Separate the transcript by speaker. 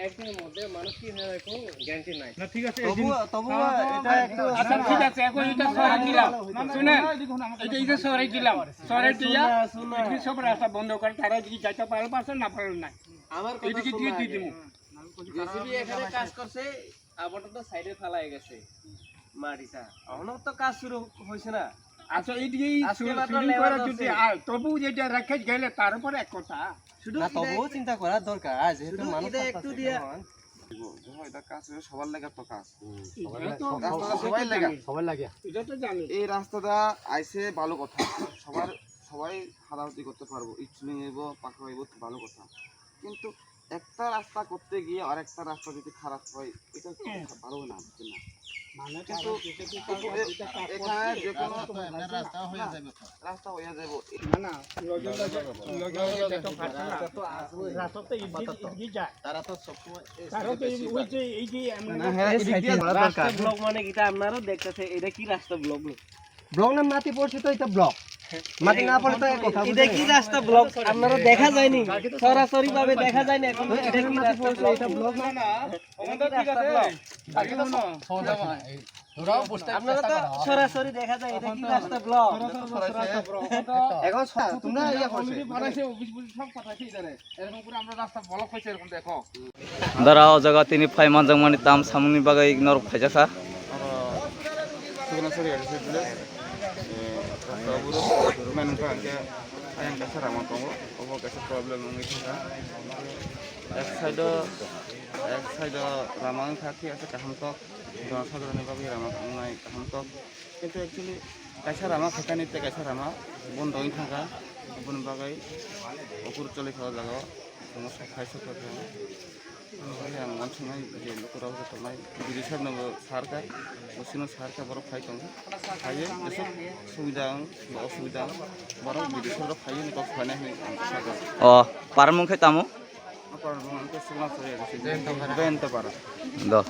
Speaker 1: একদিনের মধ্যে মানুষ কি হয়ে যায় কোনো গ্যারান্টি নাই।
Speaker 2: না ঠিক আছে
Speaker 3: তবু এটা একটু
Speaker 4: আচ্ছা ঠিক আছে এখন এটা শহরে দিলাম শুনেন এটা শহরে দিলাম শহরে দিয়া এদিকে সব রাস্তা বন্ধ করে তারা এদিকে যাইতে পারছে না পারল না
Speaker 1: আমার
Speaker 4: এদিকে দিয়ে দিয়ে দিব
Speaker 1: জেসিবি এখানে কাজ করছে আপাতত সাইডে ফেলাই গেছে মাটিটা এখনো তো কাজ শুরু হয়েছে না।
Speaker 4: আচ্ছা এইদিকে
Speaker 1: আজকে মাত্র
Speaker 4: শুরু
Speaker 1: লেবার
Speaker 4: করে যদি তবু যেটা রেখে গেলে তারপরে এক কথা
Speaker 1: শুধু
Speaker 3: না তবুও চিন্তা করার দরকার যেহেতু মানুষ
Speaker 1: এটা একটু দিয়ে
Speaker 5: এটা কাজ সবার লাগে তো কাজ
Speaker 3: সবাই লাগে
Speaker 4: এটা তো জানি
Speaker 5: এই রাস্তাটা আইসে ভালো কথা সবাই হারাহাতি করতে পারবো ইচ্ছুলি নেব পাকা হইব ভালো কথা কিন্তু একটা রাস্তা করতে গিয়ে আরেকটা রাস্তা যদি খারাপ হয় এটা ভালো না কিন্তু এখানে যে কোনো রাস্তা হয়ে যাবে
Speaker 4: না
Speaker 3: তারা তো সবসময়
Speaker 1: ব্লক মানে কিটা আপনারা দেখতেছে এটা কি রাস্তা ব্লক
Speaker 3: ব্লক না মাটি পড়ছে তো এটা ব্লক মাটি না পড়লে তো কথা
Speaker 1: এটা কি রাস্তা ব্লক আপনারা দেখা যায়নি সরাসরি ভাবে দেখা যায়নি এখন এটা কি রাস্তা ব্লক
Speaker 3: এটা ব্লক না
Speaker 1: আপনারা তো সরাসরি দেখা যায় এটা কি রাস্তা ব্লক
Speaker 3: এখন তোমরা ইয়া করছে
Speaker 6: Darah jaga tini fai manjang mani tam samuni bagai ignore fajasa.
Speaker 5: Sorry, problem এক সাইড রামাং থাকি আছে কাহামতক জনসাধারণের বাবে রামা নাই কাহামতক কিন্তু একচুয়ালি কাইসা রামা থাকানিতে কাইসা রামা বন্ধ হয়ে থাকা বন বাগাই অকুর চলে খাওয়া জায়গা সমস্যা খাইছে থাকে মানসিনাই যে লোকরাও যে তোমায় বিদেশের নব সরকার ওসিনো সরকার বড় খাই দं খাইয়ে যেসব সুবিধা বা অসুবিধা বড় বিদেশের খাইয়ে নিক খানে
Speaker 6: Oh, paramung khai tamu?
Speaker 5: apa orang itu semua saya di sini. Bento para.
Speaker 6: Doh.